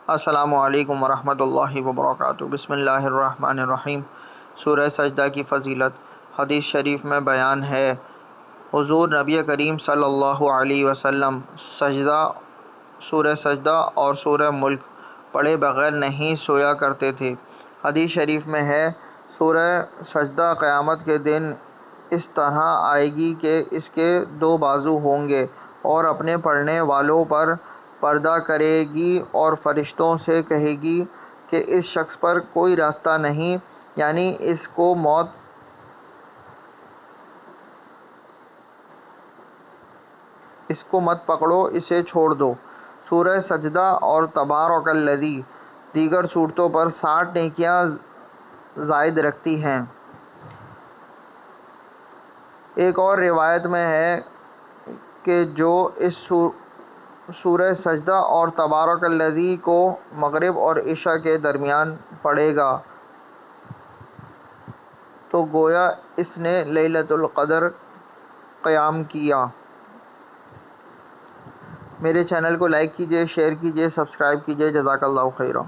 السلام علیکم ورحمۃ اللہ وبرکاتہ۔ بسم اللہ الرحمن الرحیم۔ سورہ سجدہ کی فضیلت حدیث شریف میں بیان ہے۔ حضور نبی کریم صلی اللہ علیہ وسلم سورہ سجدہ اور سورہ ملک پڑھے بغیر نہیں سویا کرتے تھے۔ حدیث شریف میں ہے، سورہ سجدہ قیامت کے دن اس طرح آئے گی کہ اس کے دو بازو ہوں گے اور اپنے پڑھنے والوں پر پردہ کرے گی اور فرشتوں سے کہے گی کہ اس شخص پر کوئی راستہ نہیں، یعنی اس کو مت پکڑو، اسے چھوڑ دو۔ سورہ سجدہ اور تبارک الذی دیگر صورتوں پر 60 نیکیاں زائد رکھتی ہیں۔ ایک اور روایت میں ہے کہ جو اس سورہ سجدہ اور تبارک الذی کو مغرب اور عشاء کے درمیان پڑھے گا تو گویا اس نے لیلۃ القدر قیام کیا۔ میرے چینل کو لائک کیجیے، شیئر کیجیے، سبسکرائب کیجیے۔ جزاک اللہ خیرا۔